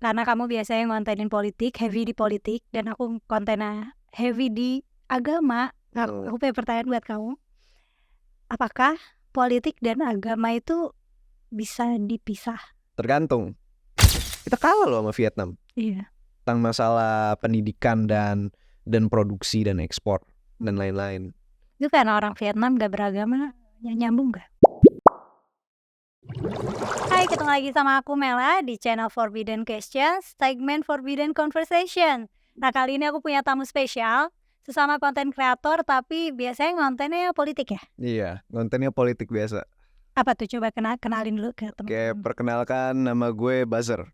Karena kamu biasanya ngontenin politik, heavy di politik, dan aku kontennya heavy di agama. Aku punya pertanyaan buat kamu. Apakah politik dan agama itu bisa dipisah? Tergantung. Kita kalah loh sama Vietnam Iya. tentang masalah pendidikan dan produksi dan ekspor dan lain-lain. Itu karena orang Vietnam gak beragama, nyambung gak? Hai, ketemu lagi sama aku Mela di channel Forbidden Questions, segmen Forbidden Conversation. Nah, kali ini aku punya tamu spesial, sesama konten kreator tapi biasanya ngontennya politik ya? Iya, kontennya politik biasa. Apa tuh? Coba kenalin dulu ke teman-teman. Perkenalkan, nama gue Buzzer.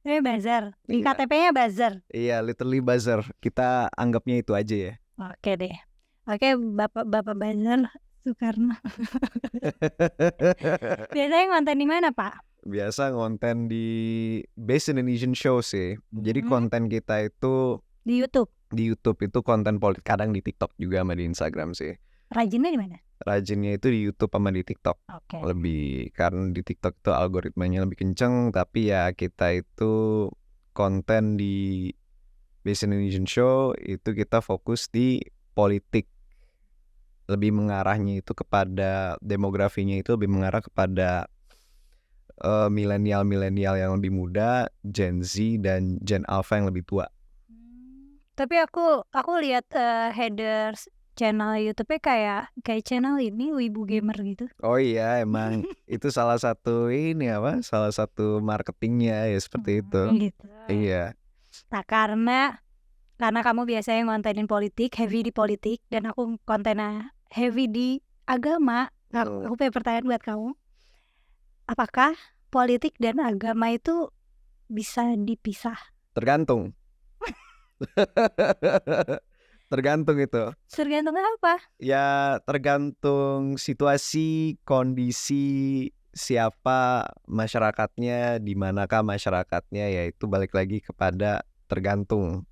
Ini buzzer, di Iya. KTP-nya buzzer. Iya, literally Buzzer. Kita anggapnya itu aja ya. Oke deh. Oke, Bapak Buzzer Soekarno. Biasanya ngonten di mana, Pak? Biasa ngonten di Base Indonesian Show sih. Jadi konten kita itu Di YouTube. di YouTube itu konten politik, kadang di TikTok juga sama di Instagram sih. Rajinnya di mana? Rajinnya itu di YouTube sama di TikTok. Oke. Lebih karena di TikTok itu algoritmanya lebih kenceng, tapi ya kita itu konten di Base Indonesian Show itu kita fokus di politik. Lebih mengarahnya itu kepada demografinya itu lebih mengarah kepada milenial yang lebih muda, Gen Z dan Gen Alpha yang lebih tua. Tapi aku lihat headers channel YouTube-nya kayak channel ini Wibu Gamer gitu. Oh iya, emang itu salah satu salah satu marketingnya ya seperti itu. Gitu. Iya. Nah, karena kamu biasanya ngontenin politik, heavy di politik, dan aku kontennya heavy di agama. Aku punya pertanyaan buat kamu. Apakah politik dan agama itu bisa dipisah? Tergantung. Tergantung itu. Tergantung apa? Ya tergantung situasi, kondisi, siapa masyarakatnya, di manakah masyarakatnya, yaitu balik lagi kepada tergantung.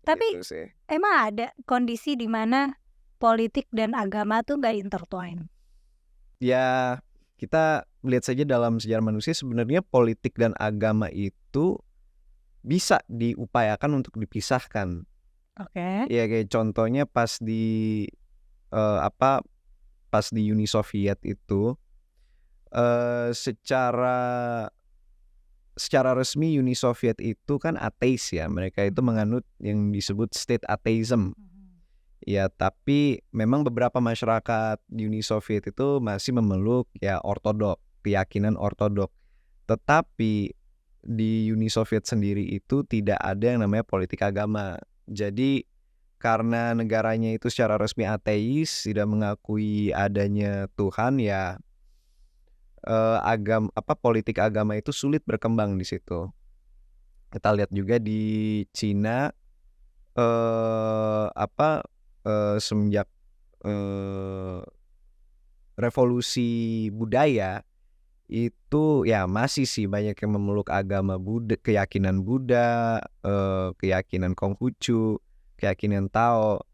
Tapi gitu sih. emang ada kondisi di mana politik dan agama tuh gak intertwine? Ya kita lihat saja dalam sejarah manusia, sebenarnya politik dan agama itu bisa diupayakan untuk dipisahkan. Oke. Ya kayak contohnya pas di pas di Uni Soviet itu secara resmi Uni Soviet itu kan ateis ya, mereka itu menganut yang disebut state atheism. Ya, tapi memang beberapa masyarakat di Uni Soviet itu masih memeluk ya ortodok, keyakinan ortodok. Tetapi di Uni Soviet sendiri itu tidak ada yang namanya politik agama. Jadi karena negaranya itu secara resmi ateis, tidak mengakui adanya Tuhan, ya politik agama itu sulit berkembang di situ. Kita lihat juga di Cina semenjak revolusi budaya itu ya masih sih banyak yang memeluk agama Buddha, keyakinan Buddha, keyakinan Konghucu, keyakinan Tao.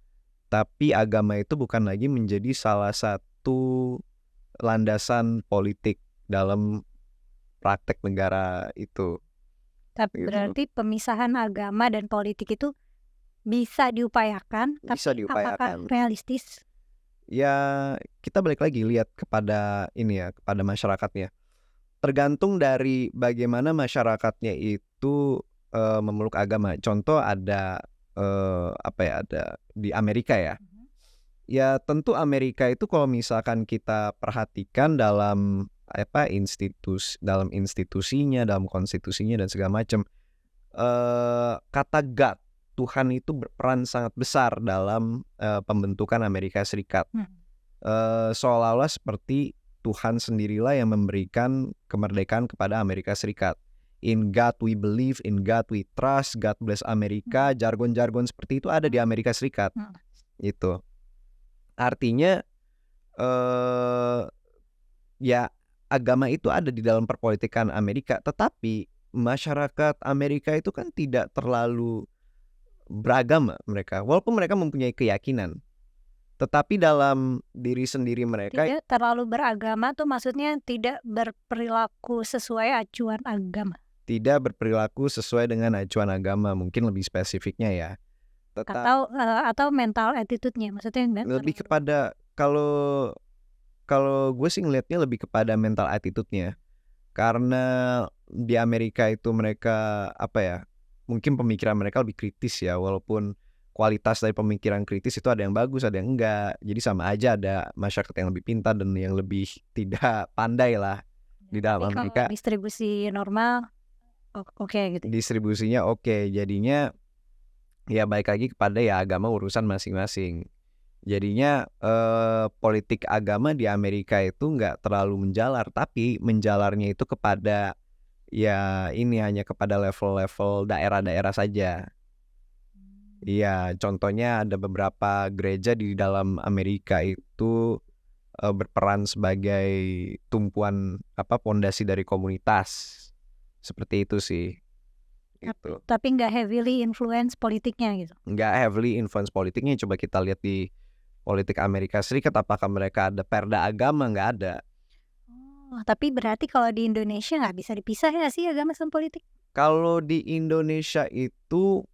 Tapi agama itu bukan lagi menjadi salah satu landasan politik dalam praktek negara itu. Tapi berarti pemisahan agama dan politik itu bisa diupayakan, Bisa tapi diupayakan. apakah realistis? Ya kita balik lagi lihat kepada kepada masyarakatnya. Tergantung dari bagaimana masyarakatnya itu memeluk agama. Contoh ada ada di Amerika ya. Ya tentu Amerika itu kalau misalkan kita perhatikan dalam institusinya, dalam konstitusinya dan segala macam, kata God, Tuhan itu berperan sangat besar dalam pembentukan Amerika Serikat. Seolah-olah seperti Tuhan sendirilah yang memberikan kemerdekaan kepada Amerika Serikat. In God we believe, in God we trust, God bless Amerika, jargon-jargon seperti itu ada di Amerika Serikat. Itu artinya ya agama itu ada di dalam perpolitikan Amerika, tetapi masyarakat Amerika itu kan tidak terlalu beragama mereka, walaupun mereka mempunyai keyakinan. Tetapi dalam diri sendiri mereka Tidak terlalu beragama tuh maksudnya tidak berperilaku sesuai acuan agama. tidak berperilaku sesuai dengan acuan agama, mungkin lebih spesifiknya ya. Atau mental attitude-nya, maksudnya enggak Lebih terlalu. kepada kalau gue sih ngelihatnya lebih kepada mental attitude-nya. Karena di Amerika itu mereka mungkin pemikiran mereka lebih kritis ya, walaupun kualitas dari pemikiran kritis itu ada yang bagus, ada yang enggak. Jadi sama aja, ada masyarakat yang lebih pintar dan yang lebih tidak pandai lah di dalam Tapi Amerika. kalau distribusi normal oke gitu. Distribusinya oke, jadinya ya balik lagi kepada ya agama urusan masing-masing. Jadinya politik agama di Amerika itu nggak terlalu menjalar, tapi menjalarnya itu kepada hanya kepada level-level daerah-daerah saja. Iya, contohnya ada beberapa gereja di dalam Amerika itu berperan sebagai tumpuan pondasi dari komunitas. Seperti itu sih. Gitu. Tapi nggak heavily influence politiknya gitu. Nggak heavily influence politiknya. Coba kita lihat di politik Amerika Serikat, apakah mereka ada perda agama? Nggak ada. Tapi berarti kalau di Indonesia nggak bisa dipisah ya sih agama sama politik? Kalau di Indonesia itu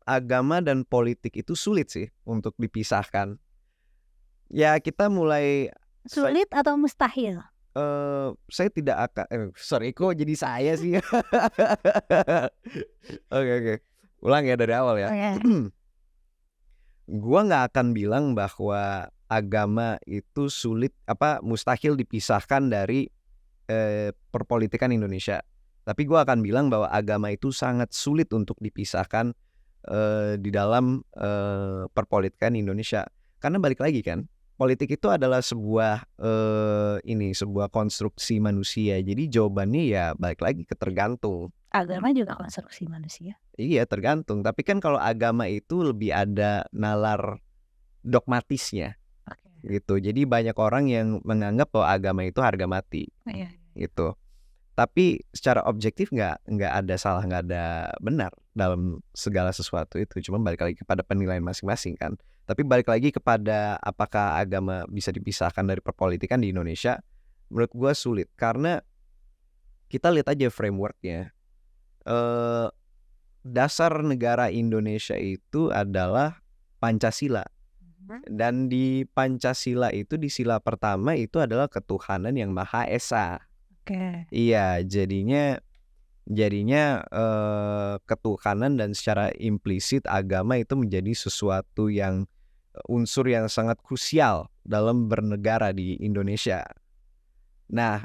agama dan politik itu sulit sih untuk dipisahkan. Ya kita mulai Sulit atau mustahil? Saya tidak akan sorry kok jadi saya sih. Oke. Ulang ya dari awal ya. Gua nggak akan bilang bahwa agama itu mustahil dipisahkan dari perpolitikan Indonesia. Tapi gua akan bilang bahwa agama itu sangat sulit untuk dipisahkan di dalam perpolitikan Indonesia. Karena balik lagi kan, politik itu adalah sebuah konstruksi manusia. Jadi jawabannya ya balik lagi ke tergantung. Agama juga konstruksi manusia. Iya, tergantung. Tapi kan kalau agama itu lebih ada nalar dogmatisnya. Gitu. Jadi banyak orang yang menganggap bahwa agama itu harga mati. Gitu. Tapi secara objektif nggak ada salah, nggak ada benar dalam segala sesuatu itu. Cuma balik lagi kepada penilaian masing-masing kan. Tapi balik lagi kepada apakah agama bisa dipisahkan dari perpolitikan di Indonesia, menurut gue sulit. Karena kita lihat aja frameworknya. Dasar negara Indonesia itu adalah Pancasila. Dan di Pancasila itu di sila pertama itu adalah ketuhanan yang Maha Esa. Iya, jadinya ketuhanan dan secara implisit agama itu menjadi sesuatu yang unsur yang sangat krusial dalam bernegara di Indonesia. Nah,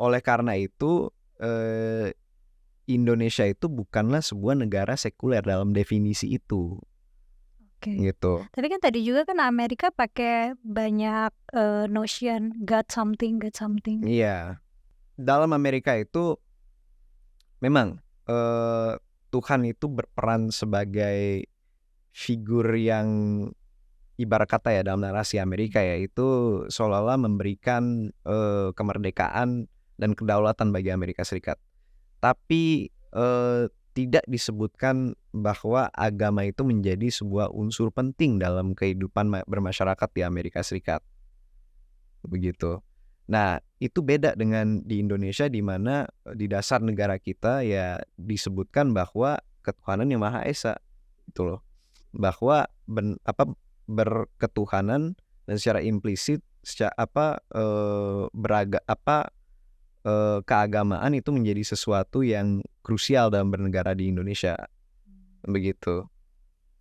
oleh karena itu Indonesia itu bukanlah sebuah negara sekuler dalam definisi itu. Gitu. Tapi kan tadi juga kan Amerika pakai banyak notion God something. Iya. Dalam Amerika itu memang Tuhan itu berperan sebagai figur yang ibarat kata ya dalam narasi Amerika ya, itu seolah-olah memberikan kemerdekaan dan kedaulatan bagi Amerika Serikat. Tapi tidak disebutkan bahwa agama itu menjadi sebuah unsur penting dalam kehidupan bermasyarakat di Amerika Serikat. Begitu. Nah, itu beda dengan di Indonesia, di mana di dasar negara kita ya disebutkan bahwa ketuhanan yang Maha Esa, itu loh. Bahwa berketuhanan dan secara implisit keagamaan itu menjadi sesuatu yang krusial dalam bernegara di Indonesia. Begitu.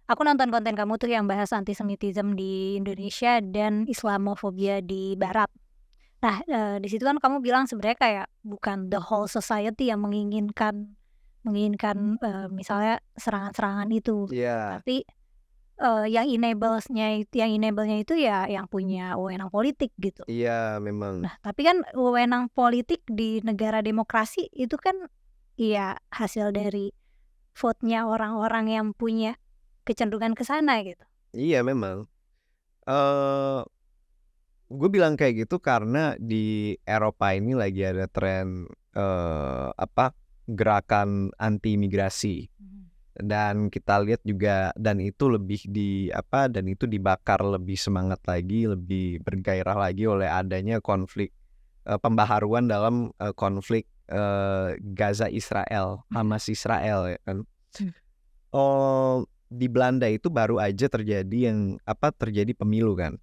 Aku nonton konten kamu tuh yang bahas antisemitisme di Indonesia dan Islamofobia di Barat. Nah, di situ kan kamu bilang sebenarnya kayak bukan the whole society yang menginginkan misalnya serangan-serangan itu. Tapi yang enable-nya itu ya yang punya wewenang politik gitu. Iya, memang. Nah, tapi kan wewenang politik di negara demokrasi itu kan ya hasil dari vote-nya orang-orang yang punya kecenderungan ke sana gitu. Iya, memang. Gue bilang kayak gitu karena di Eropa ini lagi ada tren gerakan anti imigrasi. Dan kita lihat juga dan itu dibakar lebih semangat lagi, lebih bergairah lagi oleh adanya konflik pembaharuan dalam konflik Gaza Israel, Hamas Israel ya kan. Di Belanda itu baru aja terjadi terjadi pemilu kan.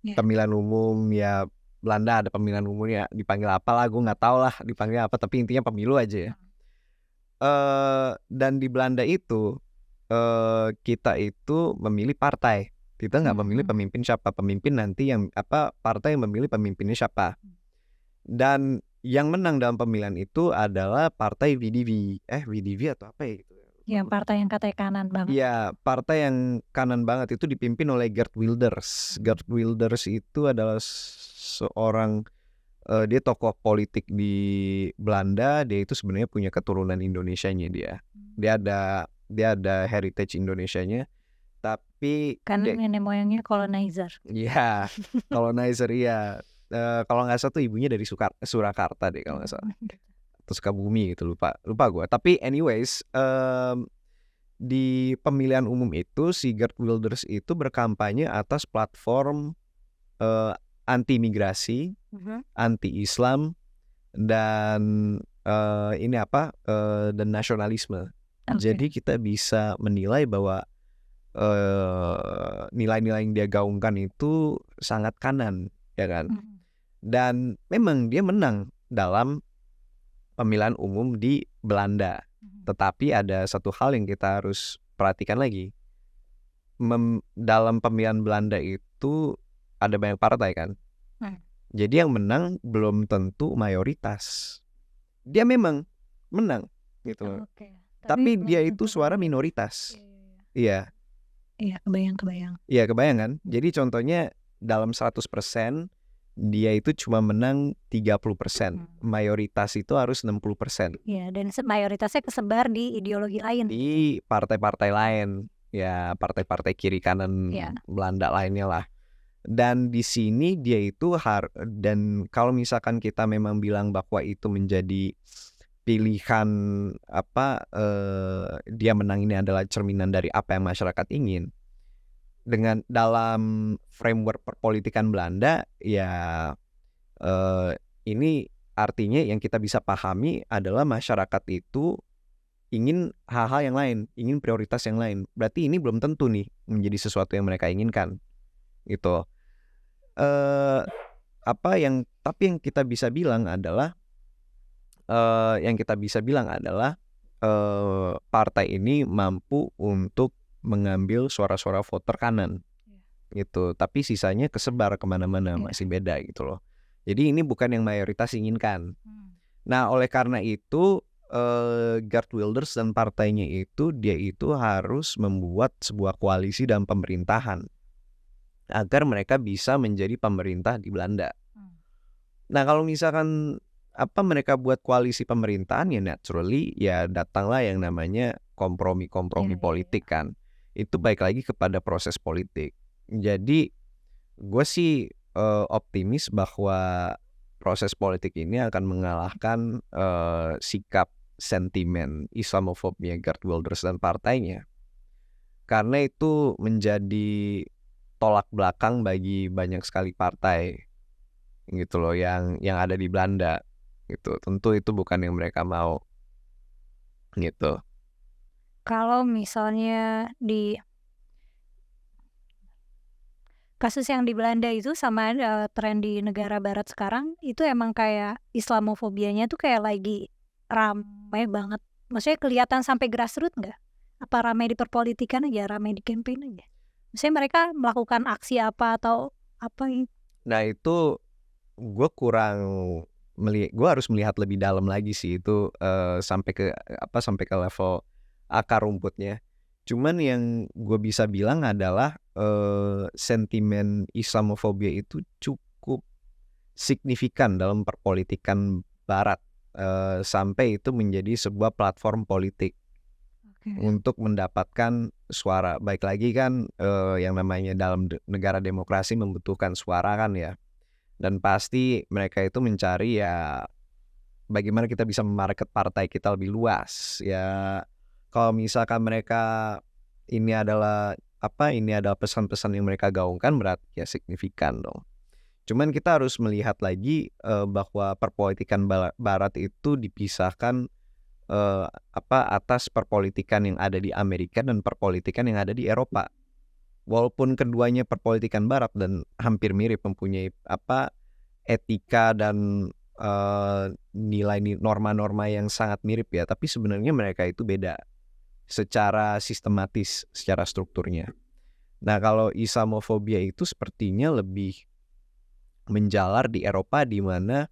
Pemilihan umum ya, Belanda ada pemilihan umum ya, dipanggil apa lah gue nggak tahu lah dipanggil apa, tapi intinya pemilu aja ya. Dan di Belanda itu kita itu memilih partai, kita nggak memilih pemimpin siapa, pemimpin nanti yang partai yang memilih pemimpinnya siapa. Dan yang menang dalam pemilihan itu adalah partai VDV atau apa ya gitu. Ya, partai yang katanya kanan banget. Iya, partai yang kanan banget itu dipimpin oleh Geert Wilders. Geert Wilders itu adalah seorang dia tokoh politik di Belanda. Dia itu sebenarnya punya keturunan Indonesianya dia. Dia ada heritage Indonesianya. Tapi kan nenek moyangnya colonizer. Iya, colonizer iya. Kalau nggak salah tuh ibunya dari Surakarta deh kalau nggak salah. Atau Sukabumi gitu, lupa gue. Tapi anyways, di pemilihan umum itu si Geert Wilders itu berkampanye atas platform anti migrasi, anti Islam, dan dan nasionalisme. Jadi kita bisa menilai bahwa nilai-nilai yang dia gaungkan itu sangat kanan, ya kan? Dan memang dia menang dalam pemilihan umum di Belanda. Tetapi ada satu hal yang kita harus perhatikan lagi. Dalam pemilihan Belanda itu ada banyak partai kan. Jadi yang menang belum tentu mayoritas. Dia memang menang gitu. Tapi dia itu suara minoritas. Iya. Iya, kebayang. Iya, kebayang kan? Jadi contohnya dalam 100% dia itu cuma menang 30%. Mayoritas itu harus 60%. Iya, dan mayoritasnya kesebar di ideologi lain. Di partai-partai lain. Ya, partai-partai kiri kanan Belanda lainnya lah. Dan di sini dia itu dan kalau misalkan kita memang bilang bahwa itu menjadi pilihan dia menang ini adalah cerminan dari apa yang masyarakat ingin. Dengan dalam framework perpolitikan Belanda ya ini artinya yang kita bisa pahami adalah masyarakat itu ingin hal-hal yang lain, ingin prioritas yang lain. Berarti ini belum tentu nih menjadi sesuatu yang mereka inginkan gitu. Tapi yang kita bisa bilang adalah partai ini mampu untuk mengambil suara-suara voter kanan gitu, tapi sisanya kesebar kemana-mana, masih beda gitu loh. Jadi ini bukan yang mayoritas inginkan. Nah, oleh karena itu Geert Wilders dan partainya itu dia itu harus membuat sebuah koalisi dalam pemerintahan agar mereka bisa menjadi pemerintah di Belanda. Nah, kalau misalkan mereka buat koalisi pemerintahan ya naturally ya datanglah yang namanya kompromi politik kan. Itu baik lagi kepada proses politik. Jadi gue sih optimis bahwa proses politik ini akan mengalahkan sikap sentimen Islamofobia Geert Wilders dan partainya. Karena itu menjadi tolak belakang bagi banyak sekali partai gitu loh yang ada di Belanda gitu. Tentu itu bukan yang mereka mau gitu. Kalau misalnya di kasus yang di Belanda itu sama tren di negara barat sekarang itu emang kayak Islamofobianya tuh kayak lagi ramai banget. Maksudnya kelihatan sampai grassroots nggak? Apa ramai di perpolitikan aja, ramai di campaign aja? Maksudnya mereka melakukan aksi apa atau apa gitu? Nah itu gue harus melihat lebih dalam lagi sih itu sampai ke level akar rumputnya. Cuman yang gue bisa bilang adalah sentimen Islamofobia itu cukup signifikan dalam perpolitikan Barat sampai itu menjadi sebuah platform politik untuk mendapatkan suara. Baik lagi kan yang namanya dalam negara demokrasi membutuhkan suara kan ya. Dan pasti mereka itu mencari ya bagaimana kita bisa memarket partai kita lebih luas ya. kalau misalkan mereka ini adalah pesan-pesan yang mereka gaungkan, berarti ya signifikan dong. Cuman kita harus melihat lagi bahwa perpolitikan Barat itu dipisahkan atas perpolitikan yang ada di Amerika dan perpolitikan yang ada di Eropa. Walaupun keduanya perpolitikan Barat dan hampir mirip, mempunyai etika dan nilai norma-norma yang sangat mirip ya, tapi sebenarnya mereka itu beda secara sistematis, secara strukturnya. Nah, kalau Islamofobia itu sepertinya lebih menjalar di Eropa, di mana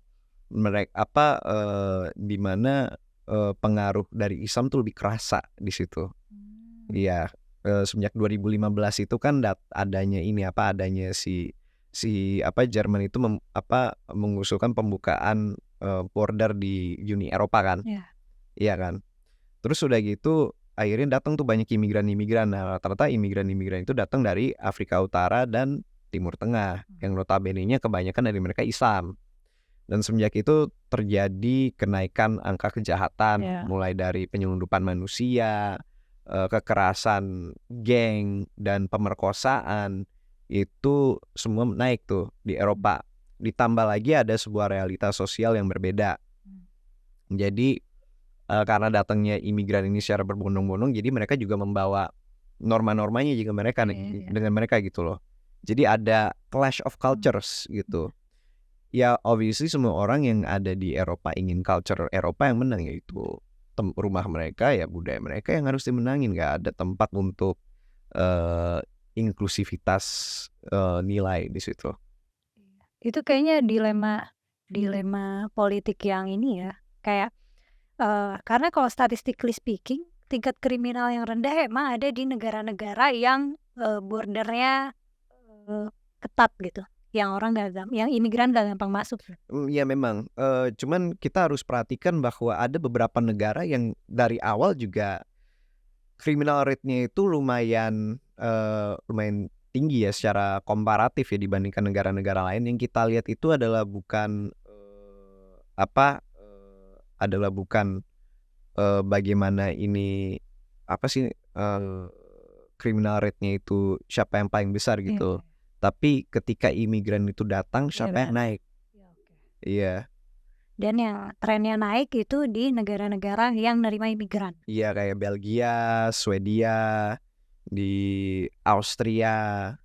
pengaruh dari Islam tuh lebih kerasa di situ. Iya, semenjak 2015 itu kan adanya Jerman itu mengusulkan pembukaan border di Uni Eropa kan. Iya kan. Terus udah gitu akhirnya datang tuh banyak imigran-imigran. Nah, rata-rata imigran-imigran itu datang dari Afrika Utara dan Timur Tengah, yang notabene-nya kebanyakan dari mereka Islam. Dan semenjak itu terjadi kenaikan angka kejahatan, mulai dari penyelundupan manusia, kekerasan geng, dan pemerkosaan. Itu semua naik tuh di Eropa. Ditambah lagi ada sebuah realitas sosial yang berbeda. Jadi karena datangnya imigran ini secara berbondong-bondong, jadi mereka juga membawa norma-normanya juga mereka dengan mereka gitu loh. Jadi ada clash of cultures gitu. Ya obviously semua orang yang ada di Eropa ingin culture Eropa yang menang, yaitu rumah mereka, ya budaya mereka yang harus dimenangin. Gak ada tempat untuk inklusivitas nilai di situ. Itu kayaknya dilema politik yang ini ya, kayak karena kalau statistically speaking, tingkat kriminal yang rendah emang ada di negara-negara yang bordernya ketat gitu, yang imigran gak gampang masuk. Ya memang, cuman kita harus perhatikan bahwa ada beberapa negara yang dari awal juga criminal rate-nya itu lumayan tinggi ya secara komparatif ya dibandingkan negara-negara lain. Yang kita lihat itu adalah bukan bagaimana ini criminal rate-nya itu siapa yang paling besar gitu. Tapi ketika imigran itu datang, siapa yang naik? Iya. Dan yang trennya naik itu di negara-negara yang nerima imigran. Iya, kayak Belgia, Swedia, di Austria,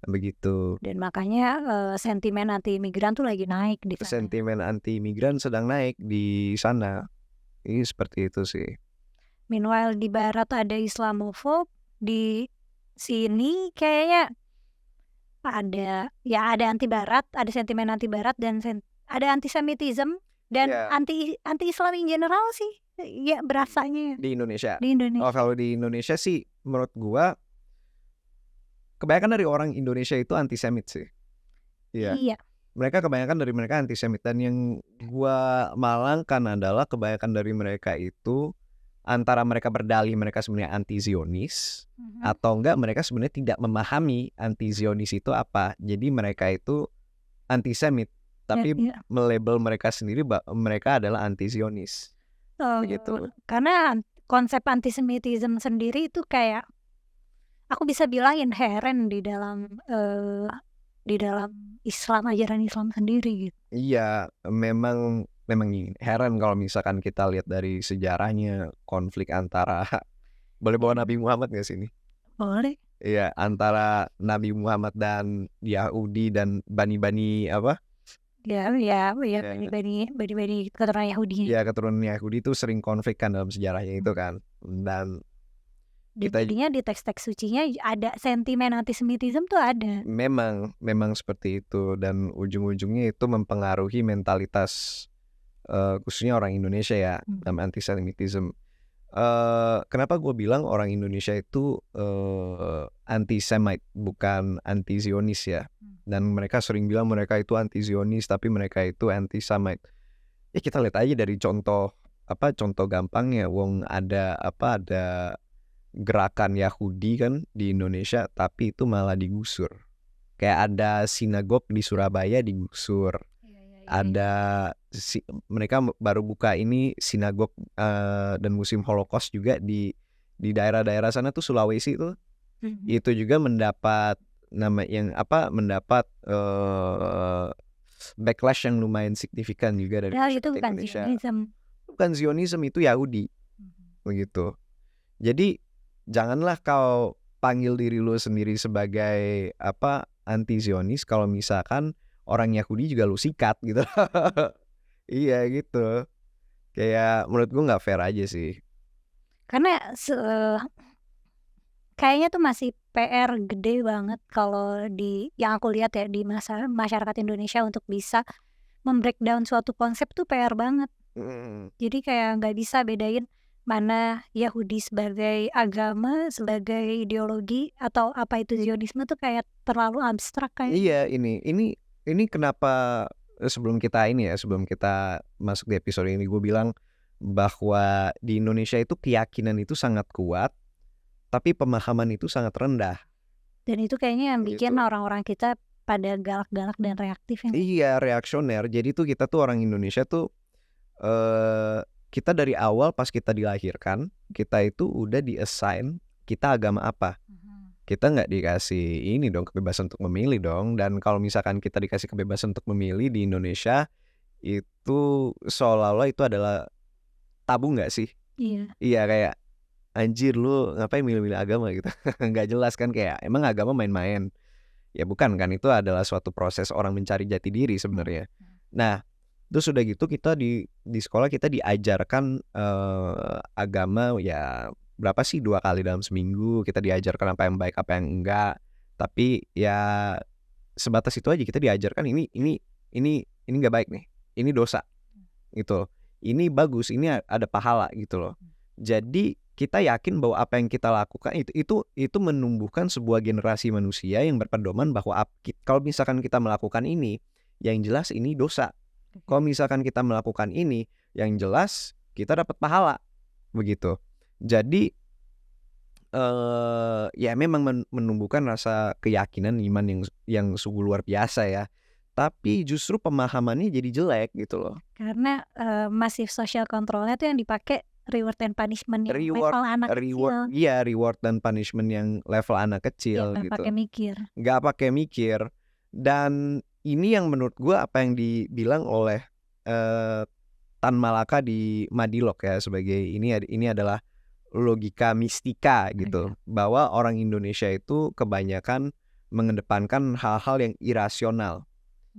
begitu. Dan makanya sentimen anti imigran tuh lagi naik di sana. Sentimen anti imigran sedang naik di sana. Ini seperti itu sih. Meanwhile di Barat ada Islamofob, di sini kayaknya ada anti Barat, ada sentimen anti Barat, dan ada antisemitism dan anti Islam in general sih. Ya berasanya di Indonesia. Oh, kalau di Indonesia sih menurut gua kebanyakan dari orang Indonesia itu antisemit sih. Iya. Kebanyakan dari mereka antisemit, dan yang gua malangkan adalah kebanyakan dari mereka itu antara mereka berdalih mereka sebenarnya anti-Zionis, atau enggak mereka sebenarnya tidak memahami anti-Zionis itu apa. Jadi mereka itu antisemit, tapi melabel mereka sendiri mereka adalah anti-Zionis. Gitu. Karena konsep antisemitism sendiri itu kayak aku bisa bilang inherent di dalam Islam, ajaran Islam sendiri gitu. Iya, memang heran kalau misalkan kita lihat dari sejarahnya konflik antara boleh bawa Nabi Muhammad nggak sini? Boleh. Iya, antara Nabi Muhammad dan Yahudi dan bani apa? Bani keturunan Yahudi. Ya, keturunan Yahudi itu sering konflik kan dalam sejarahnya itu kan. Dan jadinya di teks-teks sucinya ada sentimen antisemitism tuh ada. Memang seperti itu, dan ujung-ujungnya itu mempengaruhi mentalitas khususnya orang Indonesia ya, dalam antisemitism. Kenapa gue bilang orang Indonesia itu anti-Semite bukan anti-Zionis ya, dan mereka sering bilang mereka itu anti-Zionis tapi mereka itu anti-Semite. Ya kita lihat aja dari contoh gampangnya, ada gerakan Yahudi kan di Indonesia tapi itu malah digusur. Kayak ada sinagog di Surabaya digusur. ada mereka baru buka ini sinagog dan museum Holocaust juga di daerah-daerah sana tuh Sulawesi tuh. Itu juga mendapat mendapat backlash yang lumayan signifikan juga dari itu masyarakat bukan Indonesia. Zionism. Bukan Zionism, itu Yahudi. Begitu. Jadi janganlah kau panggil diri lu sendiri sebagai anti Zionis kalau misalkan orang Yahudi juga lu sikat gitu. Iya gitu. Kayak menurut gue nggak fair aja sih. Karena kayaknya tuh masih PR gede banget kalau yang aku lihat ya di masyarakat Indonesia untuk bisa membreakdown suatu konsep tuh PR banget. Jadi kayak nggak bisa bedain mana Yahudi sebagai agama, sebagai ideologi, atau apa itu Zionisme tuh kayak terlalu abstrak kayak. Iya, ini kenapa sebelum kita masuk di episode ini gue bilang bahwa di Indonesia itu keyakinan itu sangat kuat, tapi pemahaman itu sangat rendah. Dan itu kayaknya yang bikin orang-orang kita pada galak-galak dan reaktif. Iya, reaksioner. Jadi tuh kita tuh orang Indonesia tuh kita dari awal pas kita dilahirkan, kita itu udah di-assign kita agama apa. Kita nggak dikasih ini dong, kebebasan untuk memilih dong. Dan kalau misalkan kita dikasih kebebasan untuk memilih di Indonesia, itu seolah-olah itu adalah tabu nggak sih? Iya, kayak anjir lu ngapain milih-milih agama gitu. Nggak jelas kan, kayak emang agama main-main. Ya bukan kan, itu adalah suatu proses orang mencari jati diri sebenarnya. Nah, terus udah gitu kita di sekolah kita diajarkan agama ya berapa sih, 2 kali dalam seminggu kita diajarkan apa yang baik apa yang enggak. Tapi ya sebatas itu aja, kita diajarkan ini nggak baik nih, ini dosa gitu, ini bagus, ini ada pahala gitu loh. Jadi kita yakin bahwa apa yang kita lakukan itu menumbuhkan sebuah generasi manusia yang berpedoman bahwa kalau misalkan kita melakukan ini, yang jelas ini dosa. Kalau misalkan kita melakukan ini, yang jelas kita dapat pahala, begitu. Jadi ya memang menumbuhkan rasa keyakinan iman yang sungguh luar biasa ya. Tapi justru pemahamannya jadi jelek gitu loh. Karena masif social controlnya tuh yang dipakai reward and punishment yang level anak kecil. Iya, reward dan punishment yang level anak kecil ya, gitu. Nggak pakai mikir. Dan ini yang menurut gue apa yang dibilang oleh Tan Malaka di Madilog ya, sebagai ini adalah logika mistika gitu, bahwa orang Indonesia itu kebanyakan mengedepankan hal-hal yang irasional.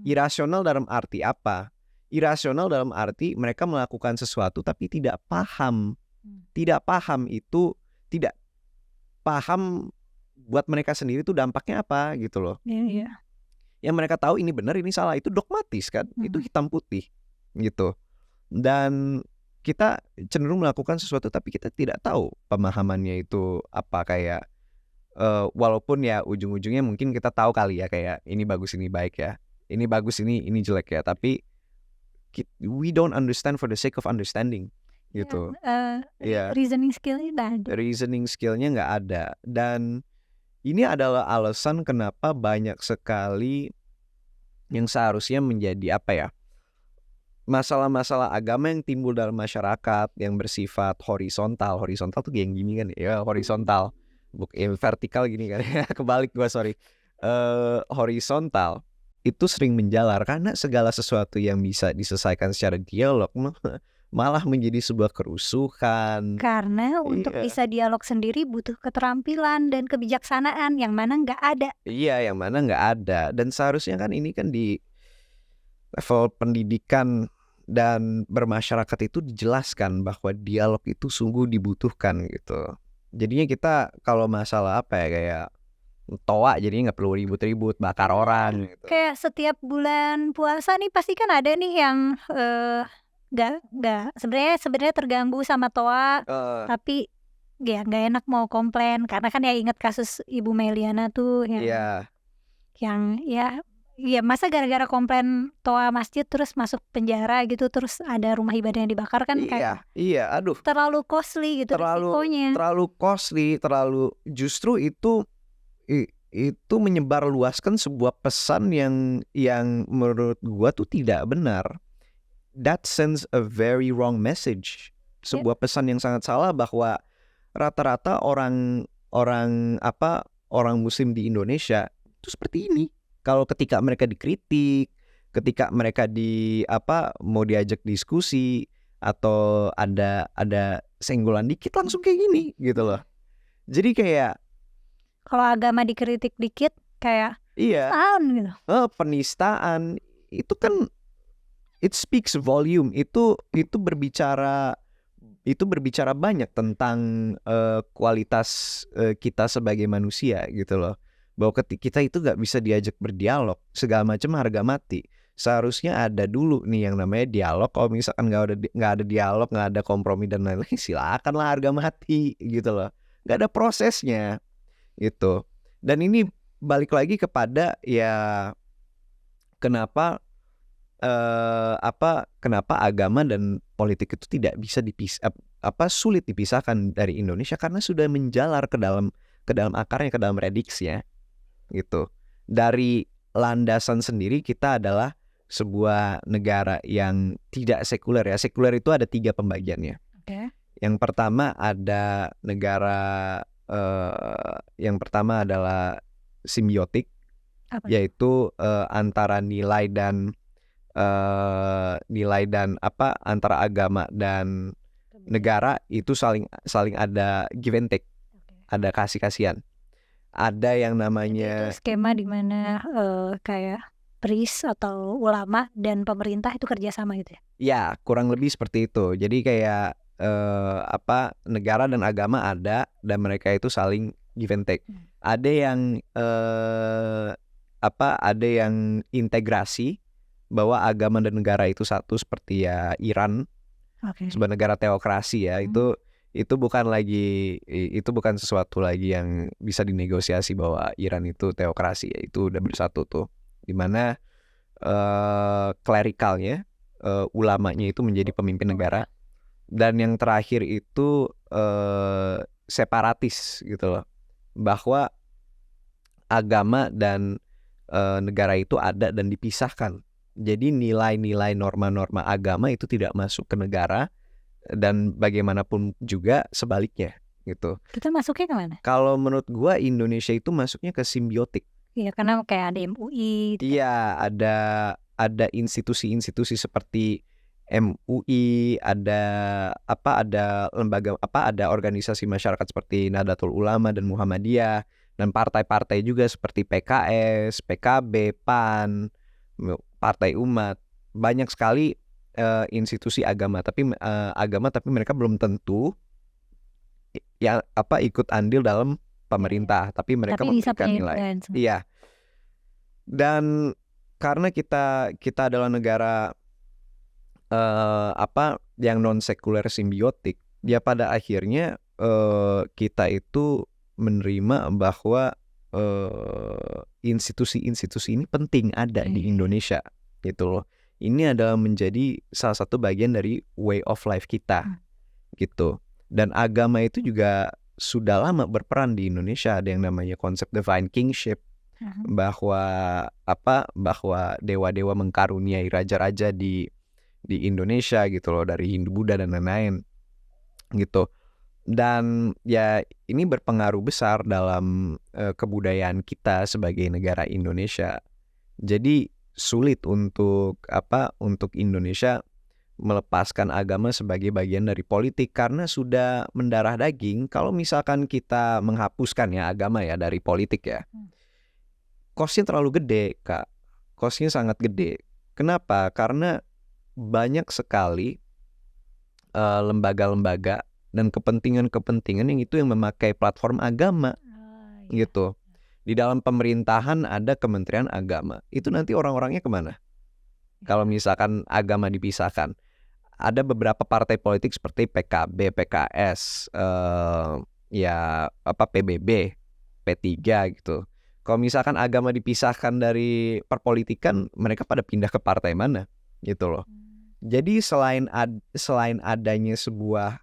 Irasional dalam arti apa? Irasional dalam arti mereka melakukan sesuatu tapi tidak paham. Tidak paham itu tidak paham buat mereka sendiri tuh dampaknya apa gitu loh. Yang mereka tahu ini benar, ini salah, itu dogmatis kan, itu hitam putih gitu. Dan kita cenderung melakukan sesuatu tapi kita tidak tahu pemahamannya itu apa, kayak walaupun ya ujung-ujungnya mungkin kita tahu kali ya, kayak ini bagus ini baik ya, ini bagus ini jelek ya, tapi we don't understand for the sake of understanding gitu. Reasoning skillnya nggak ada. Reasoning skillnya nggak ada. Dan ini adalah alasan kenapa banyak sekali yang seharusnya menjadi masalah-masalah agama yang timbul dalam masyarakat yang bersifat horizontal. Horizontal tuh kayak gini kan ya, horizontal, bukan vertikal gini kan ya. Kebalik gua, sorry. Horizontal itu sering menjalar karena segala sesuatu yang bisa diselesaikan secara dialog malah menjadi sebuah kerusuhan. Karena untuk bisa dialog sendiri butuh keterampilan dan kebijaksanaan yang mana nggak ada. Iya, yang mana nggak ada. Dan seharusnya kan ini kan di level pendidikan dan bermasyarakat itu dijelaskan bahwa dialog itu sungguh dibutuhkan gitu. Jadinya kita kalau masalah kayak toa jadinya nggak perlu ribut-ribut bakar orang gitu. Kayak setiap bulan puasa nih pasti kan ada nih yang nggak sebenarnya terganggu sama toa, tapi ya nggak enak mau komplain karena kan ya ingat kasus Ibu Meliana tuh yang ya masa gara-gara komplain toa masjid terus masuk penjara gitu, terus ada rumah ibadah yang dibakar kan. Aduh, terlalu costly gitu, terlalu costly, justru itu itu menyebarluaskan sebuah pesan yang menurut gua tuh tidak benar. That sends a very wrong message. Sebuah pesan yang sangat salah bahwa rata-rata orang Muslim di Indonesia itu seperti ini. Kalau ketika mereka dikritik, ketika mereka mau diajak diskusi atau ada senggolan dikit langsung kayak gini gitu loh. Jadi kayak kalau agama dikritik dikit kayak iya, gitu. Penistaan itu kan it speaks volume. Itu berbicara banyak tentang kualitas kita sebagai manusia gitu loh. Bahwa kita itu gak bisa diajak berdialog, segala macam harga mati. Seharusnya ada dulu nih yang namanya dialog. Kalau misalkan nggak ada dialog, nggak ada kompromi dan lain-lain, silakanlah harga mati gitu loh. Nggak ada prosesnya gitu. Dan ini balik lagi kepada ya kenapa agama dan politik itu tidak bisa sulit dipisahkan dari Indonesia, karena sudah menjalar ke dalam akarnya, ke dalam radiksnya gitu. Dari landasan sendiri kita adalah sebuah negara yang tidak sekuler ya. Sekuler itu ada 3 pembagiannya. Okay. Yang pertama ada negara yang pertama adalah simbiotik, yaitu antara nilai dan antara agama dan negara itu saling ada give and take, ada kasih-kasihan. Ada yang namanya itu skema di mana kayak priest atau ulama dan pemerintah itu kerjasama gitu ya? Ya, kurang lebih seperti itu. Jadi kayak negara dan agama ada, dan mereka itu saling give and take. Ada yang ada yang integrasi, bahwa agama dan negara itu satu, seperti ya Iran, sebuah negara teokrasi ya. Itu bukan sesuatu lagi yang bisa dinegosiasi bahwa Iran itu teokrasi ya. Itu udah bersatu tuh, dimana klerikalnya, ulamanya itu menjadi pemimpin negara. Dan yang terakhir itu separatis gitu loh, bahwa agama dan negara itu ada dan dipisahkan. Jadi nilai-nilai, norma-norma agama itu tidak masuk ke negara, dan bagaimanapun juga sebaliknya gitu. Kita masuknya kemana? Kalau menurut gua Indonesia itu masuknya ke simbiotik. Iya, karena kayak ada MUI. Iya, ada institusi-institusi seperti MUI, ada lembaga ada organisasi masyarakat seperti Nahdlatul Ulama dan Muhammadiyah, dan partai-partai juga seperti PKS, PKB, PAN, Partai Umat. Banyak sekali institusi agama, tapi mereka belum tentu ya ikut andil dalam pemerintah, tapi mereka memberikan nilai. Iya. Dan karena kita adalah negara yang non sekuler simbiotik, ya pada akhirnya kita itu menerima bahwa institusi-institusi ini penting ada di Indonesia gitu loh. Ini adalah menjadi salah satu bagian dari way of life kita gitu. Dan agama itu juga sudah lama berperan di Indonesia. Ada yang namanya konsep divine kingship, bahwa dewa-dewa mengkaruniai raja-raja di Indonesia gitu loh, dari Hindu, Buddha dan lain-lain gitu. Dan ya ini berpengaruh besar dalam kebudayaan kita sebagai negara Indonesia. Jadi sulit untuk Indonesia melepaskan agama sebagai bagian dari politik, karena sudah mendarah daging. Kalau misalkan kita menghapuskan ya agama ya dari politik ya, kosnya terlalu gede, Kak. Kosnya sangat gede. Kenapa? Karena banyak sekali lembaga-lembaga dan kepentingan-kepentingan yang memakai platform agama gitu. Di dalam pemerintahan ada Kementerian Agama. Itu nanti orang-orangnya kemana? Kalau misalkan agama dipisahkan. Ada beberapa partai politik seperti PKB, PKS, PBB, P3 gitu. Kalau misalkan agama dipisahkan dari perpolitikan, mereka pada pindah ke partai mana gitu loh. Jadi selain adanya sebuah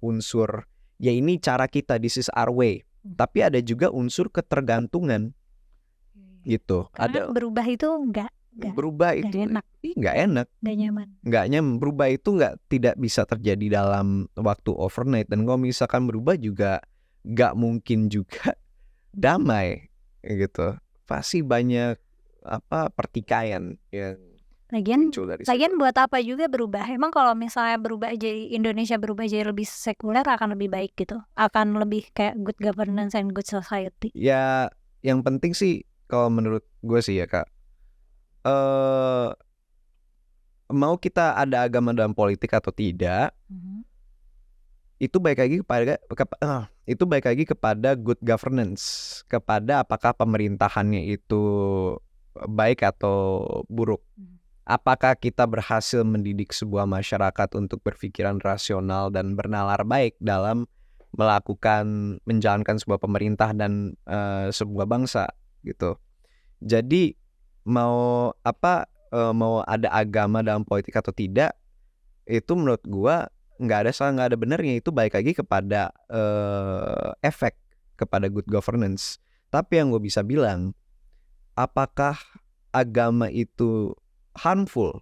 unsur, ya ini cara kita, this is our way tapi ada juga unsur ketergantungan gitu. Karena Ada berubah itu nggak berubah nggak itu enak, nggak enak, nggak nyaman. nggak nyaman. Berubah itu tidak bisa terjadi dalam waktu overnight, dan kalau misalkan berubah juga nggak mungkin juga damai gitu. Pasti banyak pertikaian yang muncul dari situ. Lagian buat apa juga berubah? Emang kalau misalnya berubah jadi Indonesia berubah jadi lebih sekuler akan lebih baik gitu? Akan lebih kayak good governance and good society? Ya, yang penting sih kalau menurut gue sih ya Kak, mau kita ada agama dalam politik atau tidak, itu baik lagi kepada good governance, kepada apakah pemerintahannya itu baik atau buruk. Apakah kita berhasil mendidik sebuah masyarakat untuk berpikiran rasional dan bernalar baik dalam menjalankan sebuah pemerintah dan sebuah bangsa gitu. Jadi mau ada agama dalam politik atau tidak, itu menurut gua nggak ada salah, nggak ada benernya. Itu balik lagi kepada efek kepada good governance. Tapi yang gue bisa bilang, apakah agama itu harmful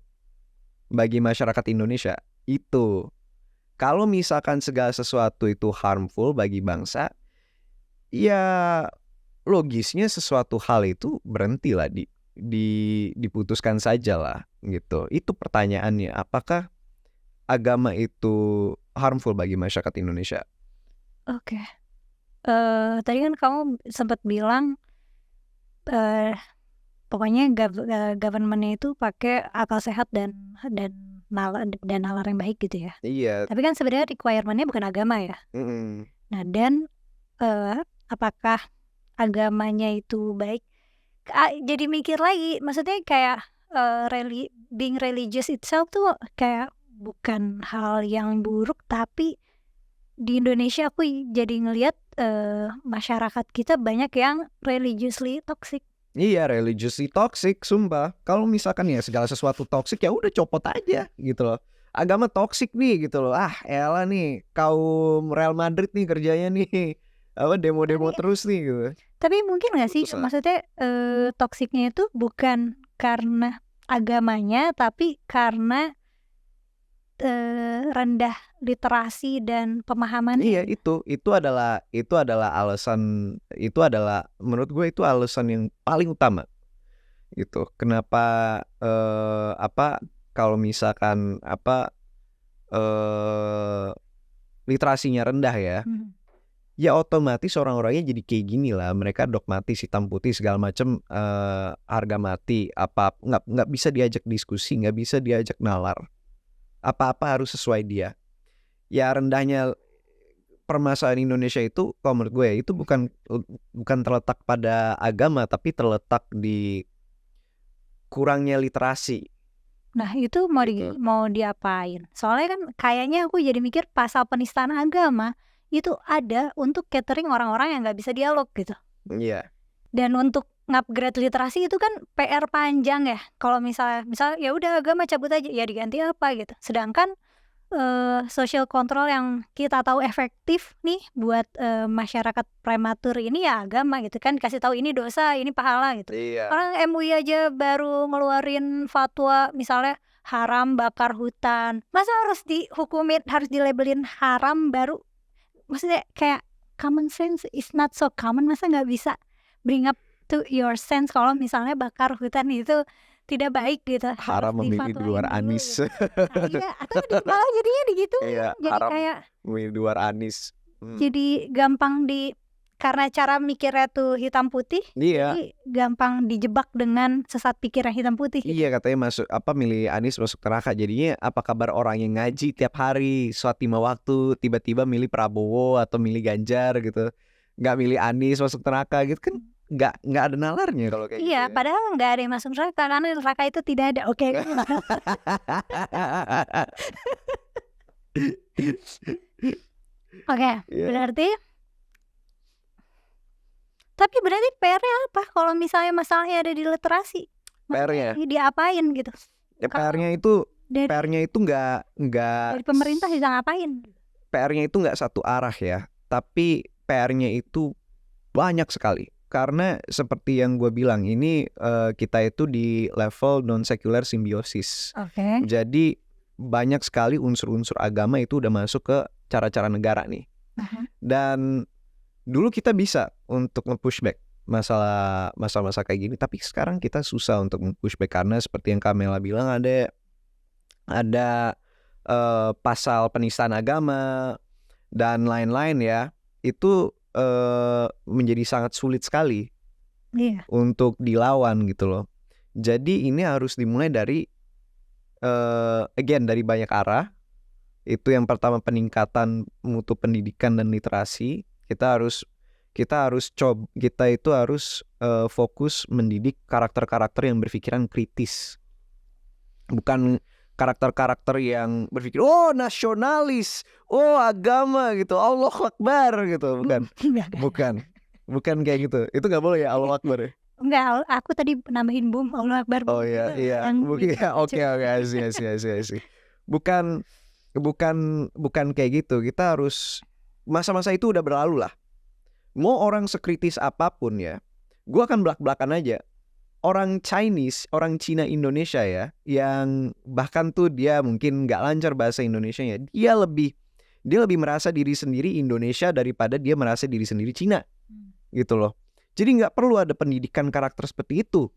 bagi masyarakat Indonesia? Itu kalau misalkan segala sesuatu itu harmful bagi bangsa, ya logisnya sesuatu hal itu berhentilah, diputuskan saja lah gitu. Itu pertanyaannya, apakah agama itu harmful bagi masyarakat Indonesia? Oke. Tadi kan kamu sempat bilang pokoknya government-nya itu pakai akal sehat dan nalar yang baik gitu ya. Iya. Tapi kan sebenarnya requirement-nya bukan agama ya. Nah, dan apakah agamanya itu baik? Jadi mikir lagi, maksudnya kayak being religious itself tuh kayak bukan hal yang buruk, tapi di Indonesia aku jadi ngelihat masyarakat kita banyak yang religiously toxic. Iya, religiously toxic, sumpah. Kalau misalkan ya segala sesuatu toxic, ya udah copot aja gitu loh. Agama toxic nih gitu loh. Elah nih kaum Real Madrid nih kerjanya nih demo-demo terus nih gitu. Tapi mungkin nggak sih, maksudnya toksiknya itu bukan karena agamanya, tapi karena rendah literasi dan pemahaman. Iya, itu adalah alasan, itu adalah menurut gue itu alasan yang paling utama gitu. Kenapa kalau misalkan literasinya rendah ya, ya otomatis orang-orangnya jadi kayak gini lah. Mereka dogmatis, hitam putih segala macam, harga mati, nggak bisa diajak diskusi, nggak bisa diajak nalar. Apa-apa harus sesuai dia. Ya rendahnya permasalahan Indonesia itu, kalau menurut gue itu bukan terletak pada agama, tapi terletak di kurangnya literasi. Nah itu mau diapain? Soalnya kan kayaknya aku jadi mikir pasal penistaan agama itu ada untuk catering orang-orang yang nggak bisa dialog gitu. Iya. Dan untuk ngupgrade literasi itu kan PR panjang ya. Kalau misalnya ya udah agama cabut aja, ya diganti apa gitu. Sedangkan social control yang kita tahu efektif nih buat masyarakat prematur ini ya agama gitu kan, dikasih tahu ini dosa, ini pahala gitu. Iya. Orang MUI aja baru ngeluarin fatwa misalnya haram bakar hutan. Masa harus dihukumin, harus dilabelin haram baru? Maksudnya kayak common sense is not so common. Masa nggak bisa bring up to your sense kalau misalnya bakar hutan itu tidak baik gitu, haram memilih di luar Anis gitu. Iya, atau malah jadinya gitu. Iya, jadi haram kayak memilih di luar Anis. Jadi gampang karena cara mikirnya tuh hitam putih. Iya. Jadi gampang dijebak dengan sesat pikiran hitam putih gitu. Iya, katanya milih Anis masuk neraka. Jadinya apa kabar orang yang ngaji tiap hari sholat 5 waktu tiba-tiba milih Prabowo atau milih Ganjar gitu, nggak milih Anis masuk neraka gitu kan. Nggak ada nalarnya kalau kayak gitu. Iya, padahal nggak ada yang masuk neraka karena neraka itu tidak ada. Oke. Oke, berarti tapi berarti PR-nya apa kalau misalnya masalahnya ada di literasi? PR-nya diapain gitu? Ya PR-nya itu nggak dari pemerintah bisa ngapain? PR-nya itu nggak satu arah ya, tapi PR-nya itu banyak sekali. Karena seperti yang gue bilang ini kita itu di level non-secular simbiosis. Oke. Jadi banyak sekali unsur-unsur agama itu udah masuk ke cara-cara negara nih. Dan dulu kita bisa untuk nge-pushback masalah kayak gini, tapi sekarang kita susah untuk nge-pushback karena seperti yang Kamela bilang ada pasal penistaan agama dan lain-lain ya. Itu menjadi sangat sulit sekali untuk dilawan gitu loh. Jadi ini harus dimulai dari dari banyak arah. Itu yang pertama, peningkatan mutu pendidikan dan literasi. Kita itu harus fokus mendidik karakter-karakter yang berpikiran kritis. Bukan karakter-karakter yang berpikir nasionalis, agama gitu, Allahu Akbar gitu, bukan kayak gitu. Itu nggak boleh ya, Allahu Akbar ya. Enggak, aku tadi nambahin boom, Allahu Akbar. Oh iya, mungkin ya, oke, I see. Bukan kayak gitu. Kita harus, masa-masa itu udah berlalu lah. Mau orang sekritis apapun ya, gue akan belak-belakan aja. Orang Cina Indonesia ya, yang bahkan tuh dia mungkin nggak lancar bahasa Indonesianya, dia lebih merasa diri sendiri Indonesia daripada dia merasa diri sendiri Cina, gitu loh. Jadi nggak perlu ada pendidikan karakter seperti itu,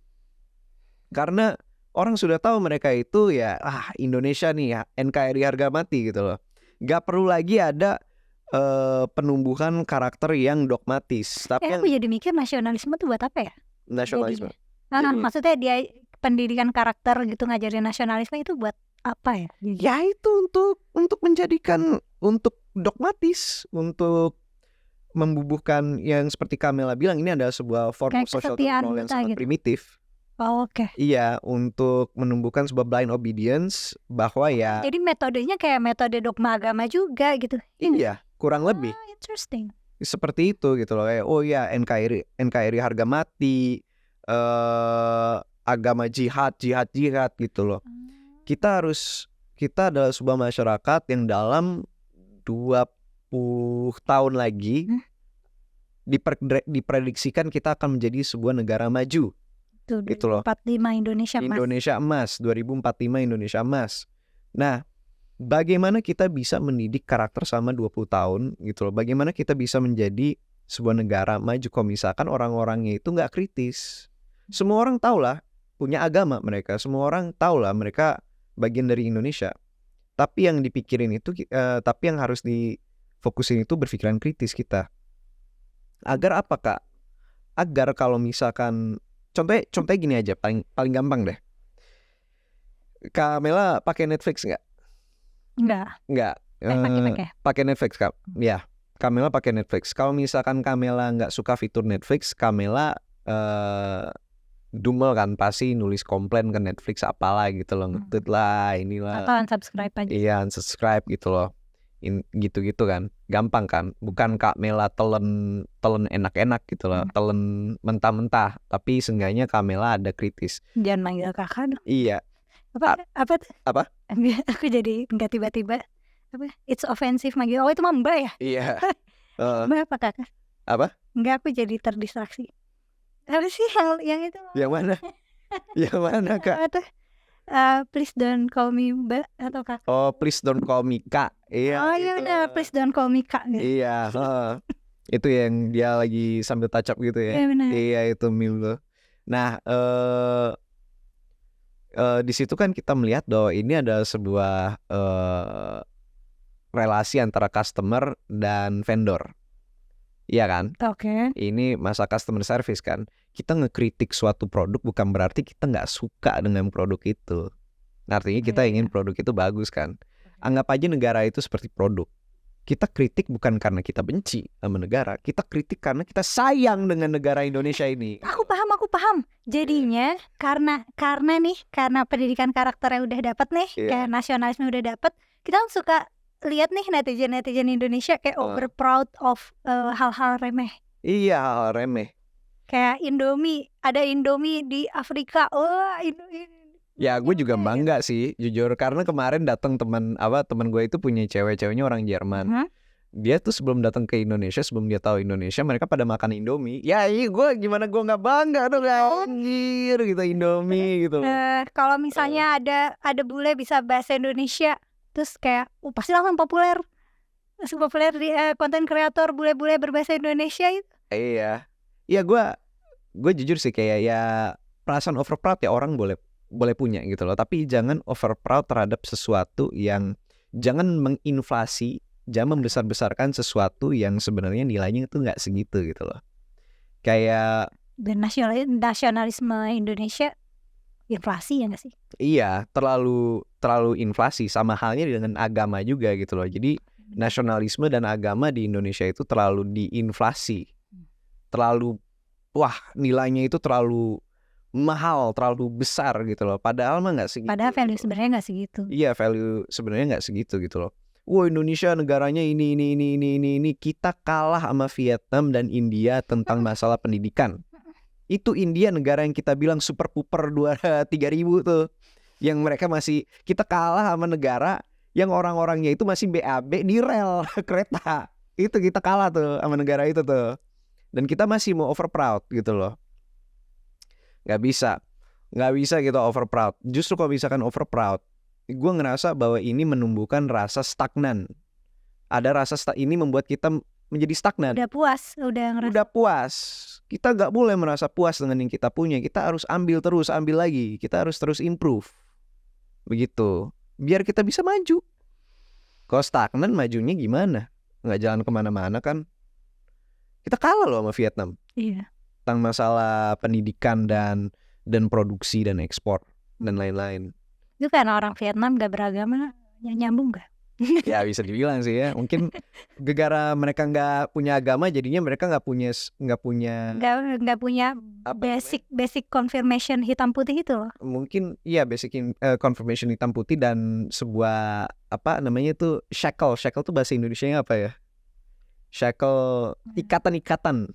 karena orang sudah tahu mereka itu ya Indonesia nih ya, NKRI harga mati gitu loh. Nggak perlu lagi ada penumbuhan karakter yang dogmatis. Tapi aku jadi mikir nasionalisme tuh buat apa ya? Nasionalisme. Maksudnya dia pendidikan karakter gitu, ngajarin nasionalisme itu buat apa ya? Ya itu untuk menjadikan, untuk dogmatis, untuk membubuhkan yang seperti Kamela bilang, ini adalah sebuah form of social control yang sangat primitif. Oke. Iya, untuk menumbuhkan sebuah blind obedience bahwa ya. Jadi metodenya kayak metode dogma agama juga gitu. Iya, kurang lebih. Interesting. Seperti itu gitu loh. NKRI harga mati. Agama jihad gitu loh. Kita adalah sebuah masyarakat yang dalam 20 tahun lagi diprediksikan kita akan menjadi sebuah negara maju. Gitu loh. 2045 Indonesia emas 2045 Indonesia emas. Nah, bagaimana kita bisa mendidik karakter selama 20 tahun gitu loh. Bagaimana kita bisa menjadi sebuah negara maju kalau misalkan orang-orangnya itu nggak kritis. Semua orang tahu lah punya agama mereka, semua orang tahu lah mereka bagian dari Indonesia. Tapi yang dipikirin itu, tapi yang harus difokusin itu berpikiran kritis kita. Agar apa Kak? Agar kalau misalkan contohnya gini aja, paling gampang deh. Kamela pakai Netflix nggak? Nggak. Pakai Netflix Kak? Ya, Kamela pakai Netflix. Kalau misalkan Kamela nggak suka fitur Netflix, Kamela dumel kan, pasti nulis komplain ke Netflix apalah gitu loh, ngetweet lah inilah. Atau unsubscribe aja. Iya, unsubscribe gitu loh. Gitu-gitu kan, gampang kan. Bukan Kamela telen enak-enak gitu loh, telen mentah-mentah. Tapi seenggaknya Kamela ada kritis. Jangan manggil kakak dong. Iya. Apa? Aku jadi nggak tiba-tiba it's offensive manggil. Oh itu mah Mbak ya? Iya. Mbak apa kakak? Apa? Enggak, aku jadi terdistraksi. Apa sih yang itu? Yang mana? Yang mana Kak? Please don't call me Mbak atau Kak. Oh, please don't call me Kak. Iya. Oh iya udah, please don't call me Kak gitu. Iya. Itu yang dia lagi sambil touch up gitu ya. Iya benar. Iya itu Milo. Nah, di situ kan kita melihat bahwa ini adalah sebuah relasi antara customer dan vendor. Iya kan? Oke. Ini masa customer service kan. Kita ngekritik suatu produk bukan berarti kita nggak suka dengan produk itu. Artinya kita ingin produk itu bagus kan. Anggap aja negara itu seperti produk. Kita kritik bukan karena kita benci sama negara. Kita kritik karena kita sayang dengan negara Indonesia ini. Aku paham. Jadinya karena pendidikan karakternya udah dapat nih, kayak nasionalisme udah dapat, kita suka lihat nih netizen Indonesia kayak over proud of hal-hal remeh. Iya, hal remeh. Kayak ada Indomie di Afrika. Ya gue juga bangga sih jujur, karena kemarin datang teman gue itu punya ceweknya orang Jerman. dia tuh sebelum datang ke Indonesia, sebelum dia tahu Indonesia, mereka pada makan Indomie. Ya iya, gimana gue nggak bangga dong, anjir gitu, Indomie gitu. Kalau misalnya ada bule bisa bahasa Indonesia, terus kayak pasti langsung populer di konten kreator bule-bule berbahasa Indonesia itu. Iya, gue jujur sih kayak ya perasaan over proud ya orang boleh punya gitu loh. Tapi jangan over proud terhadap sesuatu yang, jangan menginflasi, jangan membesar-besarkan sesuatu yang sebenarnya nilainya itu nggak segitu gitu loh. Kayak Dan nasionalisme Indonesia inflasi ya nggak sih? iya, terlalu inflasi, sama halnya dengan agama juga gitu loh. Jadi nasionalisme dan agama di Indonesia itu terlalu diinflasi, terlalu nilainya itu terlalu mahal, terlalu besar gitu loh. Padahal mah nggak segitu. Padahal value sebenarnya nggak segitu. Iya, value sebenarnya nggak segitu gitu loh. Wah, Indonesia negaranya ini. Kita kalah sama Vietnam dan India tentang masalah pendidikan. Itu India, negara yang kita bilang super puper 3.000 tuh, yang mereka masih, kita kalah sama negara yang orang-orangnya itu masih BAB di rel kereta. Itu kita kalah tuh sama negara itu tuh. Dan kita masih mau over proud gitu loh. Nggak bisa gitu over proud. Justru kalau misalkan over proud, gue ngerasa bahwa ini menumbuhkan rasa stagnan. Ada rasa ini membuat kita menjadi stagnan. Udah puas, udah puas. Kita nggak boleh merasa puas dengan yang kita punya. Kita harus ambil lagi. Kita harus terus improve. Begitu. Biar kita bisa maju. Kalau stagnan majunya gimana? Nggak jalan kemana-mana kan. Kita kalah loh sama Vietnam. Iya. Tentang masalah pendidikan dan produksi dan ekspor dan lain-lain. Itu karena orang Vietnam gak beragama, nyambung gak? Ya bisa dibilang sih ya. Mungkin gara-gara mereka nggak punya agama, jadinya mereka nggak punya basic confirmation hitam putih itu loh. Mungkin iya, basic confirmation hitam putih dan sebuah apa namanya itu shackle tuh bahasa Indonesianya apa ya? Shackle, ikatan-ikatan.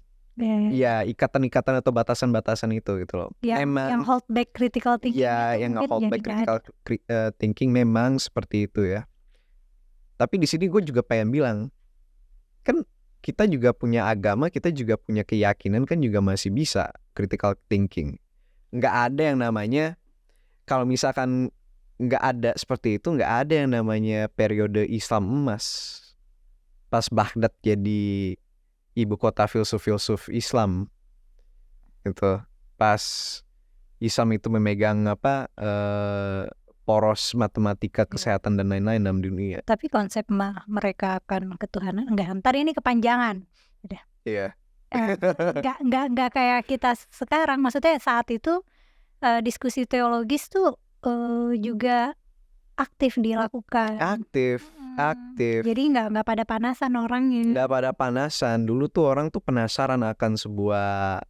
Ya, ikatan-ikatan atau batasan-batasan itu gitu loh. Ya, yang hold back critical thinking. Ya, yang hold back critical thinking memang seperti itu ya. Tapi di sini gue juga pengen bilang, kan kita juga punya agama, kita juga punya keyakinan, kan juga masih bisa critical thinking. Nggak ada yang namanya, kalau misalkan nggak ada seperti itu, nggak ada yang namanya periode Islam emas. Pas Baghdad jadi ibu kota filsuf Islam gitu, pas Islam itu memegang poros matematika, kesehatan dan lain-lain dalam dunia. Tapi konsep mereka akan ketuhanan ntar ini kepanjangan udah. Iya. Nggak kayak kita sekarang. Maksudnya saat itu diskusi teologis tuh juga aktif dilakukan. Aktif. Jadi nggak pada panasan orangnya. Nggak pada panasan. Dulu tuh orang tuh penasaran akan sebuah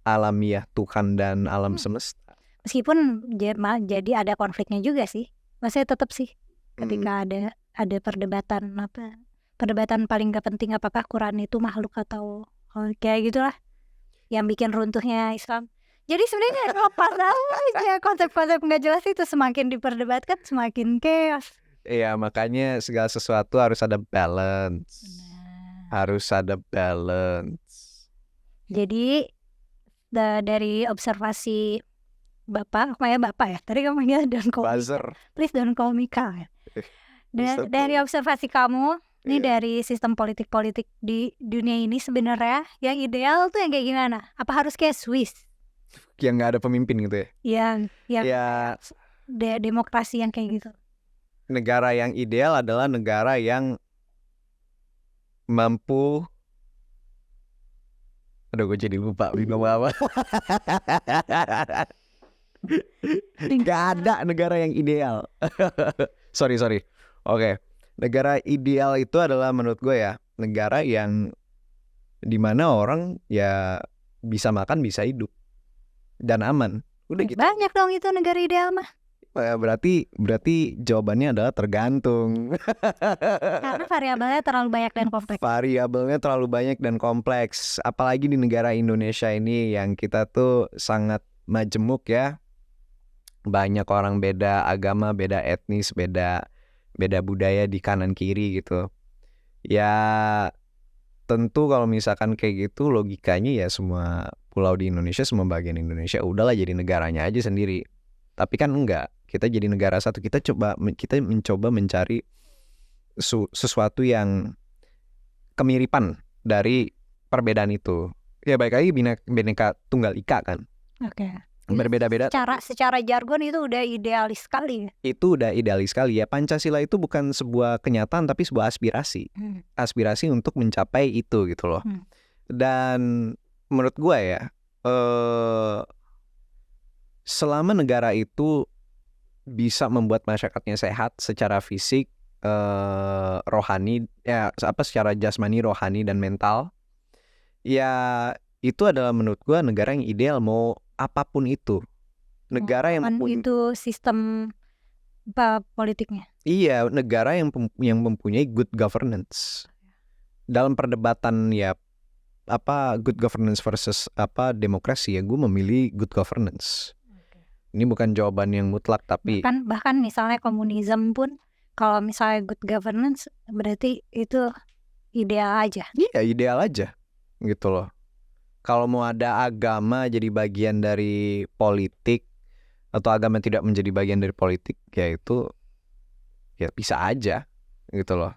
alamiah Tuhan dan alam semesta. Meskipun jadi ada konfliknya juga sih. Maksudnya tetap sih ketika ada perdebatan paling gak penting, apakah Quran itu makhluk atau kayak gitulah yang bikin runtuhnya Islam. Jadi sebenarnya apa aja konsep-konsep nggak jelas itu semakin diperdebatkan semakin chaos. Iya, makanya segala sesuatu harus ada balance. Harus ada balance. Jadi dari observasi Bapak ya. Tadi kamu panggil don't call me. Please don't call me Kak. Dari observasi kamu, ini dari sistem politik di dunia ini sebenarnya yang ideal tuh yang kayak gimana? Apa harus kayak Swiss? Yang nggak ada pemimpin gitu ya? Yang demokrasi yang kayak gitu. Negara yang ideal adalah negara yang mampu. Aduh, gue jadi lupa bingung apa. Gak ada negara yang ideal. Sorry. Oke. Negara ideal itu adalah menurut gue ya, negara yang dimana orang ya bisa makan, bisa hidup dan aman. Udah gitu. Banyak dong itu negara ideal mah. Berarti jawabannya adalah tergantung. Karena variabelnya terlalu banyak dan kompleks. Apalagi di negara Indonesia ini yang kita tuh sangat majemuk ya. Banyak orang beda agama, beda etnis, beda budaya di kanan kiri gitu. Ya tentu kalau misalkan kayak gitu logikanya ya semua pulau di Indonesia, semua bagian Indonesia udahlah jadi negaranya aja sendiri. Tapi kan enggak, kita jadi negara satu, kita mencoba mencari sesuatu yang kemiripan dari perbedaan itu. Ya baik lagi Bhinneka Tunggal Ika kan. Oke. Berbeda-beda Secara jargon itu udah idealis sekali ya. itu udah idealis sekali ya. Pancasila itu bukan sebuah kenyataan tapi sebuah aspirasi. Aspirasi untuk mencapai itu gitu loh. Dan menurut gua ya, selama negara itu bisa membuat masyarakatnya sehat secara fisik, rohani, ya secara jasmani, rohani dan mental, ya itu adalah menurut gua negara yang ideal mau apapun itu. Negara yang itu sistem politiknya. Iya, negara yang mempunyai good governance. Dalam perdebatan ya good governance versus demokrasi, ya gue memilih good governance. Ini bukan jawaban yang mutlak tapi bahkan misalnya komunisme pun kalau misalnya good governance berarti itu ideal aja. Iya, ideal aja gitu loh. Kalau mau ada agama jadi bagian dari politik atau agama tidak menjadi bagian dari politik, ya itu ya bisa aja gitu loh.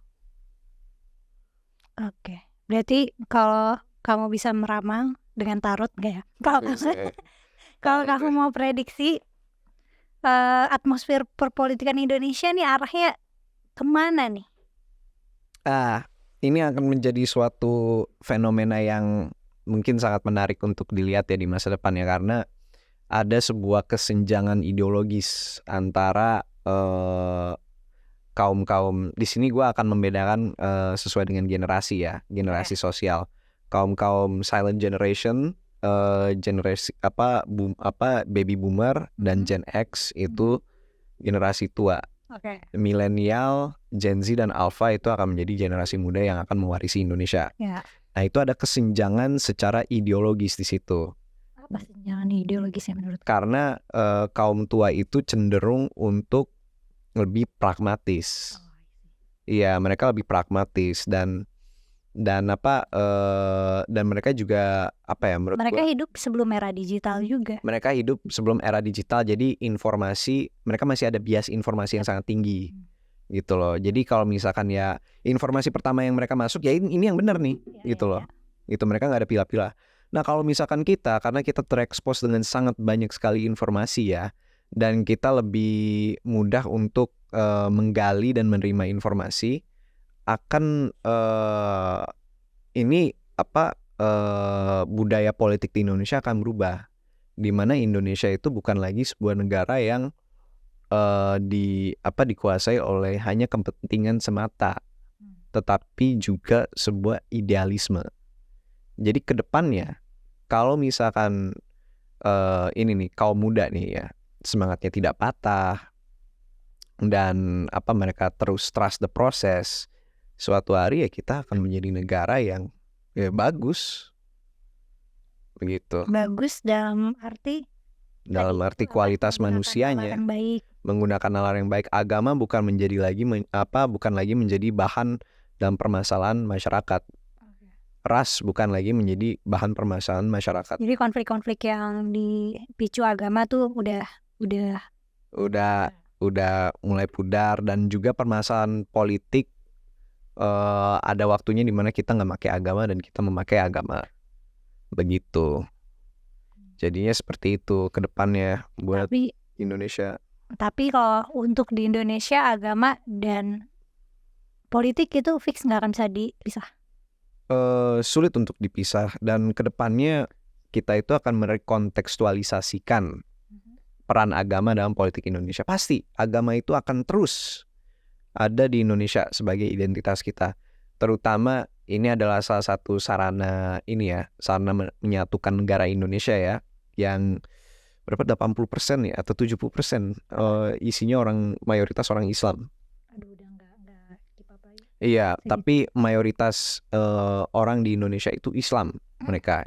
Oke. Berarti kalau kamu bisa meramal dengan tarot gak ya? Kalau kamu mau prediksi atmosfer perpolitikan Indonesia nih arahnya kemana nih? Ini akan menjadi suatu fenomena yang mungkin sangat menarik untuk dilihat ya di masa depan ya, karena ada sebuah kesenjangan ideologis antara kaum-kaum. Di sini gue akan membedakan sesuai dengan generasi ya, generasi sosial. Kaum-kaum silent generation, generasi baby boomer dan Gen X itu generasi tua. Milenial, Gen Z dan Alpha itu akan menjadi generasi muda yang akan mewarisi Indonesia. Nah, itu ada kesenjangan secara ideologis di situ. Apa senjangan ideologisnya menurut? Karena kaum tua itu cenderung untuk lebih pragmatis. Iya, mereka lebih pragmatis dan mereka juga menurut mereka gua, hidup sebelum era digital juga. Mereka hidup sebelum era digital, jadi informasi mereka masih ada bias informasi yang sangat tinggi. Gitu loh. Jadi kalau misalkan ya informasi pertama yang mereka masuk ya ini yang benar nih, gitu loh. Itu mereka nggak ada pilah-pilah. Nah, kalau misalkan kita, karena kita terekspos dengan sangat banyak sekali informasi ya, dan kita lebih mudah untuk menggali dan menerima informasi, akan budaya politik di Indonesia akan berubah, di mana Indonesia itu bukan lagi sebuah negara yang dikuasai oleh hanya kepentingan semata, tetapi juga sebuah idealisme. Jadi ke depannya kalau misalkan ini nih kaum muda nih ya semangatnya tidak patah dan mereka terus trust the process, suatu hari ya kita akan menjadi negara yang ya bagus begitu. Bagus dalam arti kualitas manusianya, menggunakan nalar yang baik. Agama bukan lagi menjadi bahan dalam permasalahan masyarakat. Ras bukan lagi menjadi bahan permasalahan masyarakat. Jadi konflik-konflik yang dipicu agama tuh udah mulai pudar, dan juga permasalahan politik ada waktunya di mana kita nggak pakai agama dan kita memakai agama. Begitu. Jadinya seperti itu ke depannya buat Indonesia. Tapi kalau untuk di Indonesia agama dan politik itu fix nggak akan bisa dipisah. Sulit untuk dipisah, dan ke depannya kita itu akan merekontekstualisasikan peran agama dalam politik Indonesia. Pasti agama itu akan terus ada di Indonesia sebagai identitas kita. Terutama ini adalah salah satu sarana menyatukan negara Indonesia ya, yang berapa 80% ya atau 70% isinya mayoritas orang Islam. Aduh, udah nggak dipapai. Iya, tapi mayoritas orang di Indonesia itu Islam. Mereka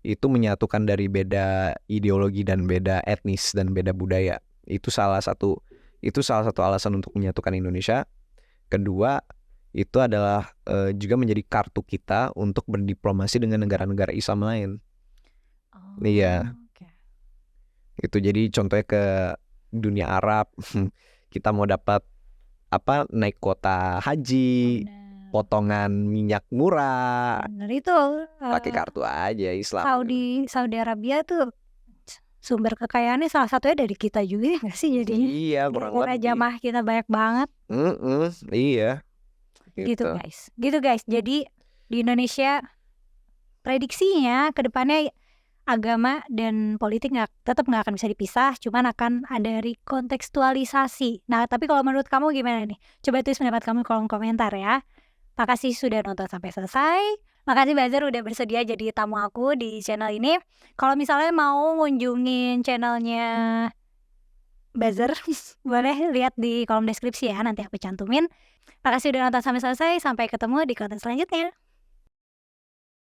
itu menyatukan dari beda ideologi dan beda etnis dan beda budaya. Itu salah satu alasan untuk menyatukan Indonesia. Kedua, itu adalah juga menjadi kartu kita untuk berdiplomasi dengan negara-negara Islam lain. Iya. Oke. Itu jadi contohnya ke dunia Arab, kita mau dapat naik kuota haji, Benar. potongan minyak murah, Benar itu pakai kartu aja Islam. Saudi Arabia tuh sumber kekayaannya salah satunya dari kita juga ya nggak sih jadinya? Iya, kurang Gara-gara lebih. jamaah kita banyak banget. Iya. Gitu guys. Jadi di Indonesia prediksinya ke depannya agama dan politik tetap nggak akan bisa dipisah, cuman akan ada rekontekstualisasi. Nah, tapi kalau menurut kamu gimana nih? Coba tulis pendapat kamu di kolom komentar ya. Makasih sudah nonton sampai selesai. Makasih Bazar udah bersedia jadi tamu aku di channel ini. Kalau misalnya mau ngunjungin channelnya Bazar, boleh lihat di kolom deskripsi ya, nanti aku cantumin. Makasih udah nonton sampai selesai. Sampai ketemu di konten selanjutnya.